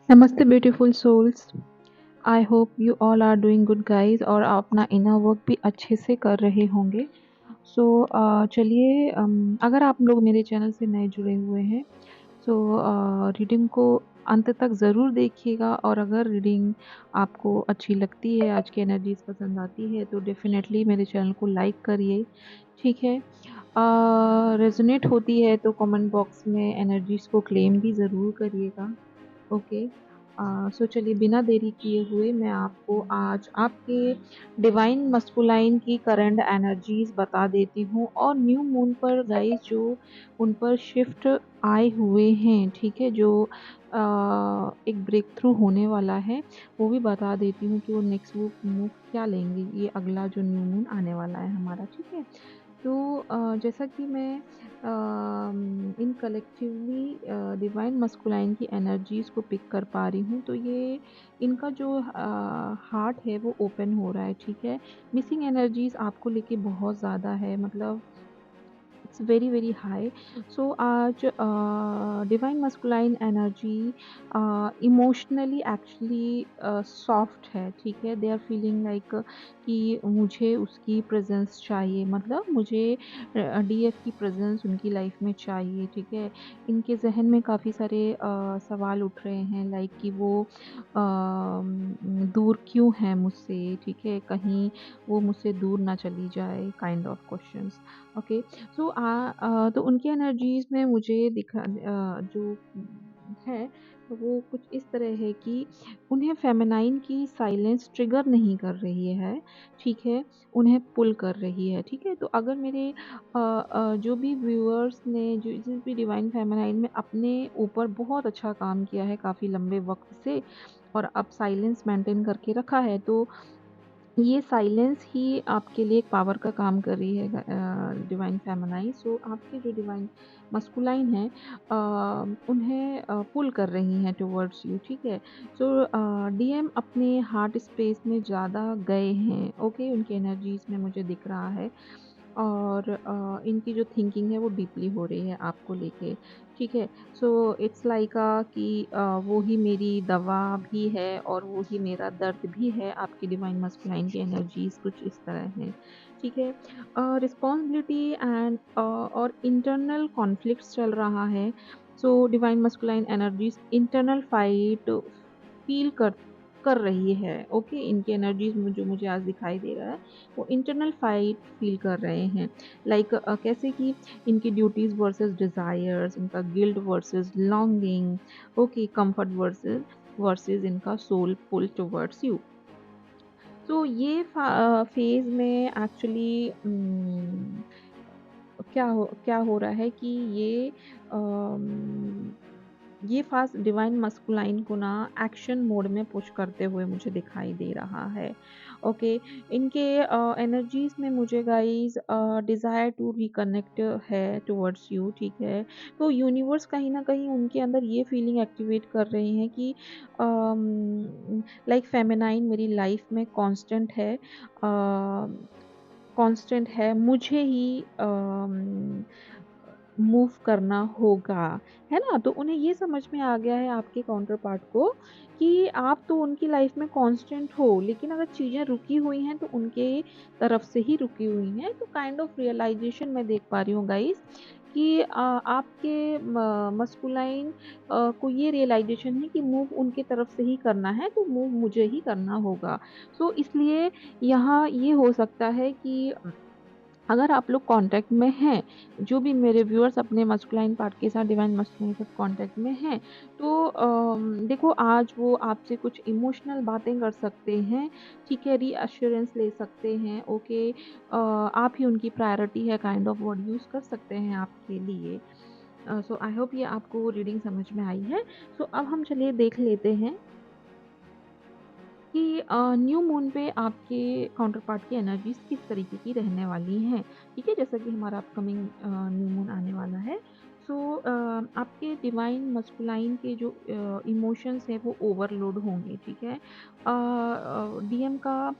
नमस्ते beautiful souls. I hope you all are doing good guys और आप अपना इनर वर्क भी अच्छे से कर रहे होंगे। सो चलिए, अगर आप लोग मेरे चैनल से नए जुड़े हुए हैं सो रीडिंग को अंत तक ज़रूर देखिएगा, और अगर रीडिंग आपको अच्छी लगती है, आज की एनर्जीज पसंद आती है, तो डेफिनेटली मेरे चैनल को लाइक करिए। ठीक है, रेजोनेट होती है तो कमेंट बॉक्स में एनर्जीज को क्लेम भी ज़रूर करिएगा। ओके, सो चलिए बिना देरी किए हुए मैं आपको आज आपके डिवाइन मस्कुलाइन की करंट एनर्जीज बता देती हूँ, और न्यू मून पर गाइस जो उन पर शिफ्ट आए हुए हैं, ठीक है, जो एक ब्रेक थ्रू होने वाला है, वो भी बता देती हूँ कि वो नेक्स्ट वो मूव क्या लेंगे, ये अगला जो न्यू मून आने वाला है हमारा। ठीक है, तो जैसा कि मैं इन कलेक्टिवली डिवाइन मस्कुलाइन की एनर्जीज को पिक कर पा रही हूँ, तो ये इनका जो हार्ट है वो ओपन हो रहा है। ठीक है, मिसिंग एनर्जीज आपको लेके बहुत ज़्यादा है, मतलब इट्स वेरी वेरी हाई। सो आज divine masculine energy emotionally actually soft है। ठीक है, दे आर फीलिंग लाइक कि मुझे उसकी प्रेजेंस चाहिए, मतलब मुझे डीएफ की प्रेजेंस उनकी लाइफ में चाहिए। ठीक है, इनके जहन में काफ़ी सारे सवाल उठ रहे हैं, लाइक कि वो दूर क्यों है मुझसे। ठीक है, कहीं वो मुझसे दूर ना चली जाए, काइंड ऑफ क्वेश्चंस। ओके, सो तो उनकी एनर्जीज में मुझे दिखा जो है वो कुछ इस तरह है कि उन्हें फेमिनाइन की साइलेंस ट्रिगर नहीं कर रही है। ठीक है, उन्हें पुल कर रही है। ठीक है, तो अगर मेरे जो भी व्यूअर्स ने जो जिस भी डिवाइन फेमिनाइन में अपने ऊपर बहुत अच्छा काम किया है काफ़ी लंबे वक्त से, और अब साइलेंस मेंटेन करके रखा है, तो ये साइलेंस ही आपके लिए एक पावर का काम कर रही है डिवाइन फेमिनाइन। सो आपके जो डिवाइन मस्कुलाइन है उन्हें पुल कर रही हैं टुवर्ड्स यू। ठीक है, सो डीएम अपने हार्ट स्पेस में ज़्यादा गए हैं। ओके, उनकी एनर्जीज में मुझे दिख रहा है, और इनकी जो थिंकिंग है वो डीपली हो रही है आपको लेके। ठीक है, सो इट्स लाइक कि वो ही मेरी दवा भी है और वो ही मेरा दर्द भी है। आपकी डिवाइन मस्कुलाइन की एनर्जीज कुछ इस तरह हैं। ठीक है, रिस्पॉन्सिबिलिटी एंड और इंटरनल कॉन्फ्लिक्ट्स चल रहा है। So divine masculine energies internal fight feel कर रही है। ओके, इनकी एनर्जीज में जो मुझे आज दिखाई दे रहा है वो इंटरनल फाइट फील कर रहे हैं, लाइक कैसे कि इनकी ड्यूटीज वर्सेस डिजायर्स, इनका guilt versus longing. Okay, comfort versus versus इनका सोल पुल टुवर्ड्स यू। तो ये फेज में एक्चुअली क्या हो रहा है कि अम, ये फास्ट डिवाइन मस्कुलाइन को ना एक्शन मोड में पुश करते हुए मुझे दिखाई दे रहा है। ओके, इनके एनर्जीज में मुझे गाइस डिज़ायर टू रिकनेक्ट है टुवर्ड्स यू। ठीक है, तो यूनिवर्स कहीं ना कहीं उनके अंदर ये फीलिंग एक्टिवेट कर रहे हैं कि लाइक फेमिनाइन मेरी लाइफ में कांस्टेंट है, कांस्टेंट है, मुझे ही मूव करना होगा, है ना? तो उन्हें ये समझ में आ गया है आपके काउंटर पार्ट को कि आप तो उनकी लाइफ में कांस्टेंट हो, लेकिन अगर चीज़ें रुकी हुई हैं तो उनके तरफ से ही रुकी हुई हैं। तो काइंड ऑफ रियलाइजेशन मैं देख पा रही हूँ गाइस कि आपके मस्कुलाइन को ये रियलाइजेशन है कि मूव उनके तरफ से ही करना है, तो मूव मुझे ही करना होगा। सो इसलिए यहाँ ये हो सकता है कि अगर आप लोग कांटेक्ट में हैं, जो भी मेरे व्यूअर्स अपने मस्कुलाइन पार्ट के साथ, डिवाइन मस्कुलाइन के साथ कांटेक्ट में हैं, तो देखो आज वो आपसे कुछ इमोशनल बातें कर सकते हैं। ठीक है, रीअश्योरेंस ले सकते हैं। ओके, आप ही उनकी प्रायोरिटी है, काइंड ऑफ वर्ड यूज़ कर सकते हैं आपके लिए। सो आई होप ये आपको रीडिंग समझ में आई है। सो अब हम चलिए देख लेते हैं कि न्यू मून पे आपके काउंटर पार्ट की एनर्जीज किस तरीके की रहने वाली हैं। ठीक है, जैसा कि हमारा अपकमिंग न्यू मून आने वाला है। सो आपके डिवाइन मस्कुलाइन के जो इमोशंस है वो ओवरलोड होंगे। ठीक है, डीएम का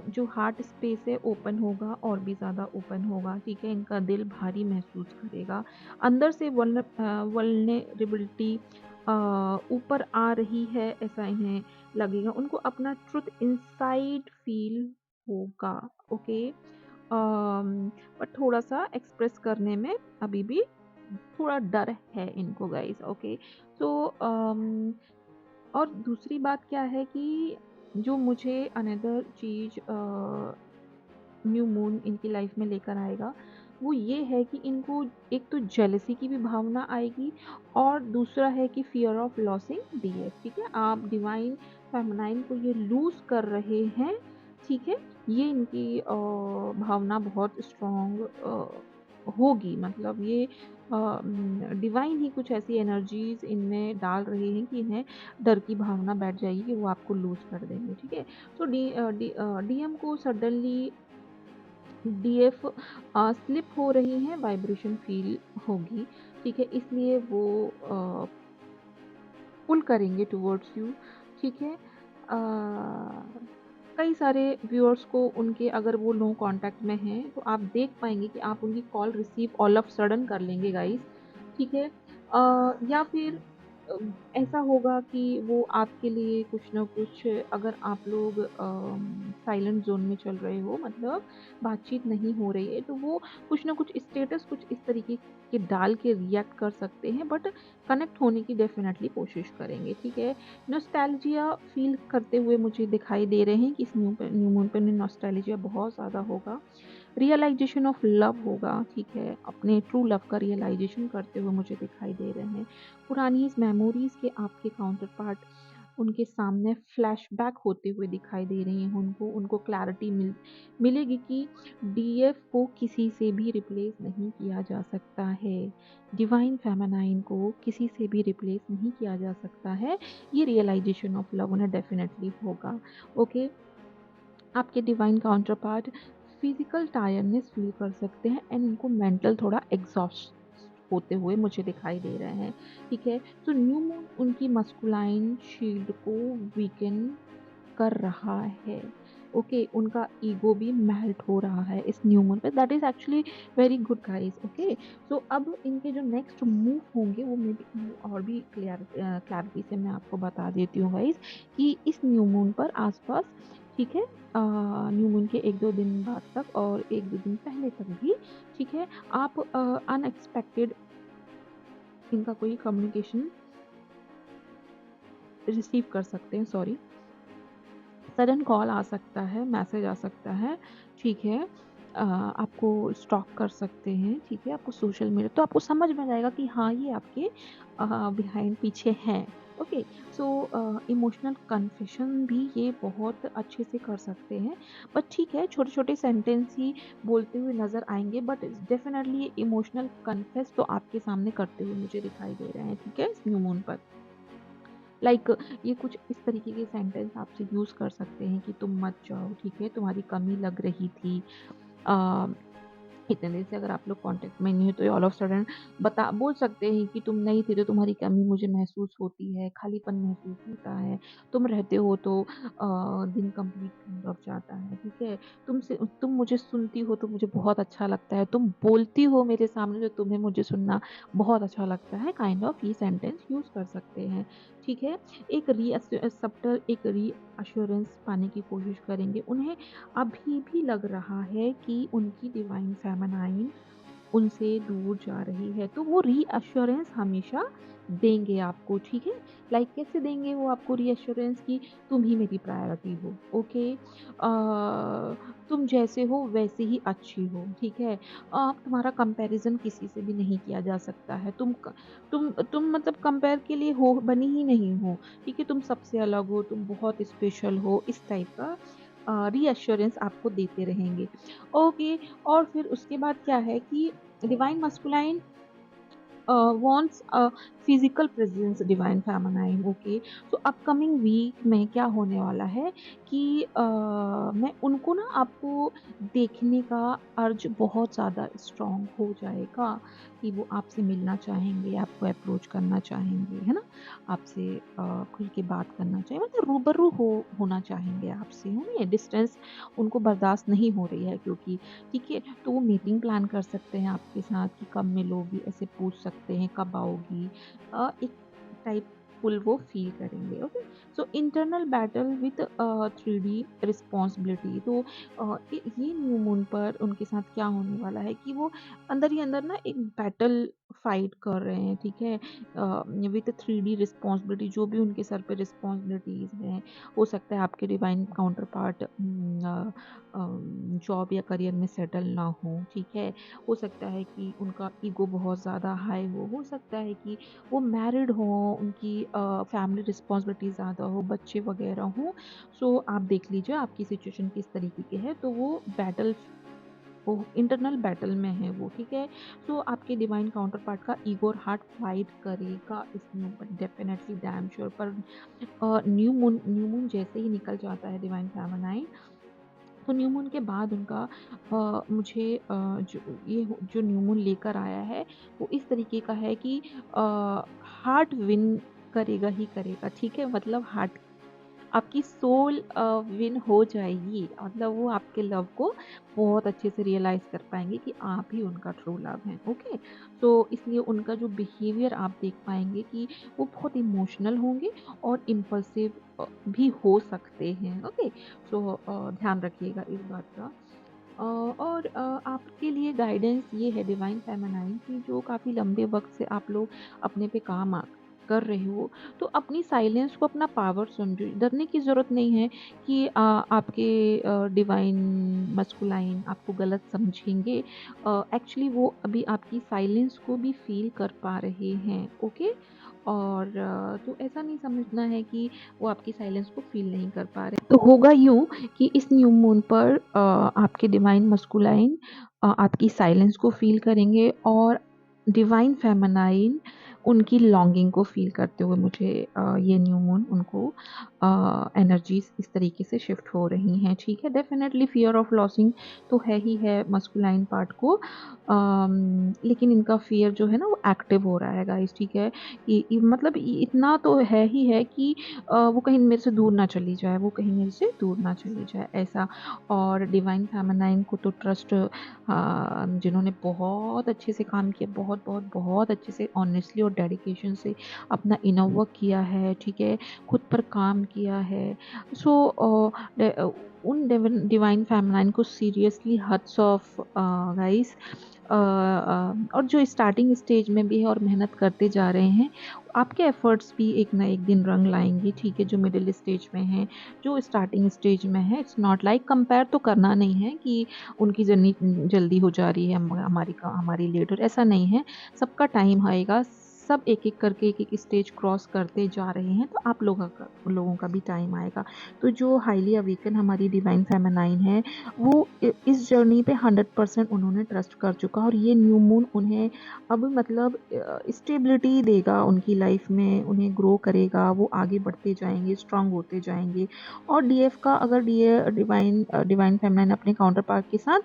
जो हार्ट स्पेस है ओपन होगा, और भी ज़्यादा ओपन होगा। ठीक है, इनका दिल भारी महसूस करेगा, अंदर से वल्नरेबिलिटी ऊपर आ रही है ऐसा इन्हें लगेगा। उनको अपना ट्रुथ इनसाइड फ़ील होगा, ओके? बट थोड़ा-सा एक्सप्रेस करने में अभी भी थोड़ा डर है इनको गाइज़, ओके? सो और दूसरी बात क्या है कि जो मुझे अनदर चीज़ न्यू मून इनकी लाइफ में लेकर आएगा, वो ये है कि इनको एक तो जेलसी की भी भावना आएगी और दूसरा है कि फ़ियर ऑफ लॉसिंग डीएफ, ठीक है? आप डिवाइन फेमिनाइन को ये लूज़ कर रहे हैं, ठीक है? ये इनकी भावना बहुत स्ट्रॉन्ग होगी, मतलब ये डिवाइन ही कुछ ऐसी एनर्जीज़ इनमें डाल रहे हैं कि इन्हें डर की भावना बैठ जाएगी कि वो आपको लूज़ कर देंगे, ठीक है? सो डीएम को सडनली डीएफ स्लिप हो रही हैं, वाइब्रेशन फ़ील होगी, ठीक है? इसलिए वो पुल करेंगे टुवर्ड्स यू, ठीक है? कई सारे व्यूअर्स को उनके अगर वो नो कॉन्टैक्ट में हैं, तो आप देख पाएँगे कि आप उनकी call receive all of sudden कर लेंगे गाइज़, ठीक है? या फिर अ, ऐसा होगा कि वो आपके लिए कुछ न कुछ, अगर आप लोग साइलेंट ज़ोन में चल रहे हो, मतलब बातचीत नहीं हो रही है, तो वो कुछ न कुछ स्टेटस कुछ इस तरीके के डाल के रिएक्ट कर सकते हैं, बट कनेक्ट होने की डेफ़िनेटली कोशिश करेंगे, ठीक है? नॉस्टैल्जिया फ़ील करते हुए मुझे दिखाई दे रहे हैं कि इस न्यू मून पे नॉस्टैल्जिया बहुत ज़्यादा होगा। रियलाइज़ेशन ऑफ लव होगा, ठीक है? अपने ट्रू लव का रियलाइज़ेशन करते हुए मुझे दिखाई दे रहे हैं। पुरानी इस मेमोरीज़ के आपके काउंटर पार्ट उनके सामने फ्लैशबैक होते हुए दिखाई दे रही हैं उनको। उनको क्लैरिटी मिलेगी कि डीएफ को किसी से भी रिप्लेस नहीं किया जा सकता है। डिवाइन फेमिनाइन को किसी से भी रिप्लेस नहीं किया जा सकता है। ये रियलाइज़ेशन ऑफ लव उन्हें डेफ़िनेटली होगा, ओके? आपके divine counter part physical tiredness feel कर सकते हैं एंड इनको मेंटल थोड़ा एग्जॉस्ट होते हुए मुझे दिखाई दे रहे हैं, ठीक है? तो न्यू मून उनकी मस्कुलाइन शील्ड को वीकन कर रहा है, ओके? उनका ईगो भी मेल्ट हो रहा है इस न्यू मून पे, that is actually very good guys, okay? So अब इनके जो नेक्स्ट मूव होंगे वो मे बी और भी क्लैरिटी से मैं आपको बता देती हूँ गाइस कि इस न्यू मून पर आसपास, ठीक है, न्यू मून के 1-2 दिन बाद तक और 1-2 दिन पहले तक भी, ठीक है, आप अनएक्सपेक्टेड इनका कोई कम्युनिकेशन रिसीव कर सकते हैं, सॉरी। सडन कॉल आ सकता है, मैसेज आ सकता है, ठीक है? आपको स्टॉक कर सकते हैं, ठीक है? आपको सोशल मीडिया तो आपको समझ में आएगा कि हाँ, ये आपके बिहाइंड पीछे हैं, ओके? सो इमोशनल कन्फेशन भी ये बहुत अच्छे से कर सकते हैं, बट ठीक है, छोटे-छोटे सेंटेंस ही बोलते हुए नज़र आएँगे, बट डेफिनिटली ये इमोशनल कन्फेस तो आपके सामने करते हुए मुझे दिखाई दे रहे हैं, ठीक है? इस न्यू मून पर। लाइक ये कुछ इस तरीके के सेंटेंस आपसे यूज़ कर सकते हैं कि तुम मत जाओ, ठीक है? तुम्हारी कमी लग रही थी। अ, इतने दिन से अगर आप लोग कॉन्टैक्ट में नहीं हो तो ये ऑल ऑफ सडन बता बोल सकते हैं कि तुम नहीं थे तो तुम्हारी कमी मुझे महसूस होती है, खालीपन महसूस होता है। तुम रहते हो तो दिन कंप्लीट फील ऑफ जाता है, ठीक है? तुम मुझे सुनती हो तो मुझे बहुत अच्छा लगता है। तुम बोलती हो मेरे सामने तो तुम्हें मुझे सुनना बहुत अच्छा लगता है, काइंड ऑफ ये सेंटेंस यूज़ कर सकते हैं, ठीक है? एक सब्टल एक रीअश्योरेंस पाने की कोशिश करेंगे। उन्हें अभी भी लग रहा है कि उनकी डिवाइन फेमिनाइन उनसे दूर जा रही है, तो वो रीअश्योरेंस हमेशा देंगे आपको, ठीक है? लाइक कैसे देंगे वो आपको रीअश्योरेंस कि तुम ही मेरी प्रायोरिटी हो, ओके? तुम जैसे हो वैसे ही अच्छी हो, ठीक है? तुम्हारा कंपैरिज़न किसी से भी नहीं किया जा सकता है। तुम मतलब कंपेयर के लिए हो बनी ही नहीं हो, ठीक है? तुम सबसे अलग हो, तुम बहुत स्पेशल हो, इस टाइप का रीअश्योरेंस आपको देते रहेंगे, ओके? और फिर उसके बाद क्या है कि divine masculine wants a physical presence divine feminine, okay? तो अपकमिंग वीक में क्या होने वाला है कि मैं उनको ना आपको देखने का अर्ज बहुत ज़्यादा स्ट्रॉन्ग हो जाएगा कि वो आपसे मिलना चाहेंगे, आपको अप्रोच करना चाहेंगे, है ना? आपसे खुल के बात करना चाहेंगे, मतलब रूबरू होना चाहेंगे आपसे, है ना? डिस्टेंस उनको बर्दाश्त नहीं हो रही है क्योंकि, ठीक है? तो वो मीटिंग प्लान कर सकते हैं आपके साथ कि कब मिलोगी, ऐसे पूछ सकते हैं कब आओगी। एक टाइप पुल वो फील करेंगे। Okay, so internal battle with 3D responsibility. तो ये न्यू मून पर उनके साथ क्या होने वाला है कि वो अंदर ही अंदर ना एक बैटल फाइट कर रहे हैं, ठीक है, विथ 3D रिस्पॉन्सिबिलिटी। जो भी उनके सर पे रिस्पॉन्सिबिलिटीज हैं, हो सकता है आपके डिवाइन काउंटर पार्ट जॉब या करियर में सेटल ना हो, ठीक है, हो सकता है कि उनका ईगो बहुत ज़्यादा हाई हो सकता है कि वो मैरिड हो, उनकी फैमिली रिस्पॉन्सिबिलिटी ज़्यादा हो, बच्चे वगैरह हों। सो आप देख लीजिए आपकी सिचुएशन किस तरीके की है, तो वो इंटरनल बैटल में है वो, ठीक है। सो आपके डिवाइन काउंटर पार्ट का ईगो और हार्ट फाइट करेगा इसमें ऊपर, डेफिनेटली डैम श्योर। पर न्यू मून जैसे ही निकल जाता है डिवाइन फेमिनाइन, तो न्यू मून के बाद उनका मुझे जो न्यू मून लेकर आया है वो इस तरीके का है कि हार्ट विन करेगा ही करेगा, ठीक है, मतलब हार्ट, आपकी सोल विन हो जाएगी, मतलब वो आपके लव को बहुत अच्छे से रियलाइज कर पाएंगे कि आप ही उनका ट्रू लव हैं। ओके, सो इसलिए उनका जो बिहेवियर आप देख पाएंगे कि वो बहुत इमोशनल होंगे और इम्पल्सिव भी हो सकते हैं। ओके, सो ध्यान रखिएगा इस बात का। और आपके लिए गाइडेंस ये है डिवाइन फेमिनाइन की, जो काफ़ी लंबे वक्त से आप लोग अपने पे काम कर रहे हो, तो अपनी साइलेंस को अपना पावर समझो। डरने की ज़रूरत नहीं है कि आपके डिवाइन मस्कुलाइन आपको गलत समझेंगे। एक्चुअली वो अभी आपकी साइलेंस को भी फील कर पा रहे हैं। ओके, और तो ऐसा नहीं समझना है कि वो आपकी साइलेंस को फील नहीं कर पा रहे। तो होगा यूँ कि इस न्यू मून पर आपके डिवाइन मस्कुलाइन आपकी साइलेंस को फील करेंगे, और डिवाइन फेमिनाइन उनकी लॉन्गिंग को फील करते हुए मुझे ये न्यू मून उनको एनर्जीज इस तरीके से शिफ्ट हो रही हैं, ठीक है। डेफिनेटली फियर ऑफ लॉसिंग तो है ही है मस्कुलाइन पार्ट को, लेकिन इनका फियर जो है ना वो एक्टिव हो रहा है गाइस, ठीक है। मतलब इतना तो है ही है कि वो कहीं मेरे से दूर ना चली जाए, वो कहीं मेरे से दूर ना चली जाए, ऐसा। और डिवाइन फेमिनाइन को तो ट्रस्ट, जिन्होंने बहुत अच्छे से काम किया, बहुत बहुत बहुत अच्छे से ऑनेस्टली और डेडिकेशन से अपना इनर वर्क किया है, ठीक है, खुद पर काम किया है। सो उन डिवाइन फेमिनाइन को सीरियसली हट्स ऑफ गाइस। और जो स्टार्टिंग स्टेज में भी है और मेहनत करते जा रहे हैं, आपके एफर्ट्स भी एक ना एक दिन रंग लाएंगे, ठीक है। जो मिडिल स्टेज में है, जो स्टार्टिंग स्टेज में है, इट्स नॉट लाइक, कंपेयर तो करना नहीं है कि उनकी जर्नी जल्दी हो जा रही है, हमारी लेट, और ऐसा नहीं है। सबका टाइम आएगा, सब एक एक करके एक एक स्टेज क्रॉस करते जा रहे हैं, तो आप लोगों का भी टाइम आएगा। तो जो हाईली अवेकन हमारी डिवाइन फेमिनाइन है, वो इस जर्नी पे 100% उन्होंने ट्रस्ट कर चुका, और ये न्यू मून उन्हें अब मतलब स्टेबिलिटी देगा उनकी लाइफ में, उन्हें ग्रो करेगा, वो आगे बढ़ते जाएंगे, स्ट्रांग होते जाएंगे। और डीएफ का अगर डिवाइन फेमिनाइन अपने काउंटर पार्ट के साथ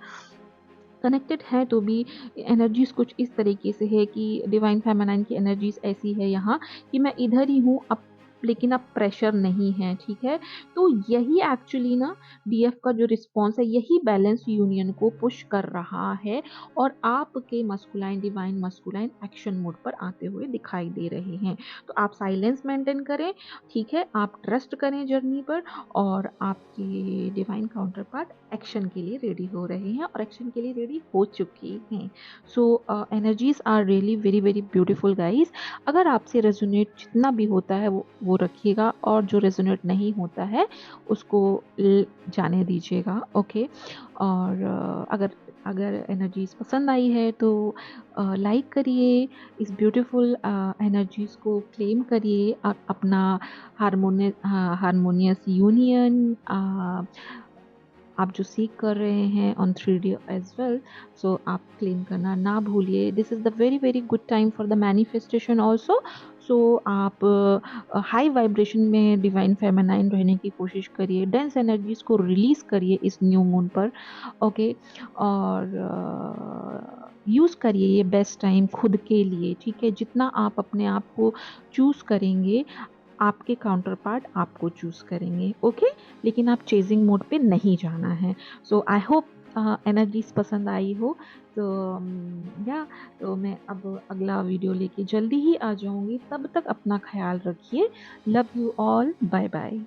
कनेक्टेड है, तो भी एनर्जीज कुछ इस तरीके से है कि डिवाइन फेमिनाइन की एनर्जीज ऐसी है यहाँ कि मैं इधर ही हूँ अब, लेकिन अब प्रेशर नहीं है, ठीक है। तो यही एक्चुअली ना डीएफ का जो रिस्पॉन्स है, यही बैलेंस यूनियन को पुश कर रहा है, और आपके masculine divine masculine action mode पर आते हुए दिखाई दे रहे हैं। तो आप साइलेंस मेंटेन करें, ठीक है, आप ट्रस्ट करें जर्नी पर, और आपके डिवाइन काउंटर पार्ट एक्शन के लिए रेडी हो रहे हैं और एक्शन के लिए रेडी हो चुके हैं। So energies are really very very beautiful guys. अगर आपसे रेजोनेट जितना भी होता है वो रखिएगा, और जो रेजोनेट नहीं होता है उसको जाने दीजिएगा। ओके, और अगर अगर एनर्जीज पसंद आई है तो लाइक करिए, इस ब्यूटीफुल एनर्जीज को क्लेम करिए, अपना हारमोनियस यूनियन आप जो सीख कर रहे हैं ऑन 3D एज वेल, सो आप क्लेम करना ना भूलिए। This is the very very good time for the manifestation also. So आप हाई वाइब्रेशन में डिवाइन फेमिनाइन रहने की कोशिश करिए, डेंस एनर्जीज को रिलीज करिए इस न्यू मून पर। ओके, और यूज़ करिए ये बेस्ट टाइम खुद के लिए, ठीक है। जितना आप अपने आप को चूज़ करेंगे, आपके काउंटर पार्ट आपको चूज़ करेंगे। ओके, लेकिन आप चेजिंग मोड पे नहीं जाना है। सो आई होप एनर्जीज़ पसंद आई हो तो या तो मैं अब अगला वीडियो लेके जल्दी ही आ जाऊँगी। तब तक अपना ख़्याल रखिए। Love you all. Bye bye.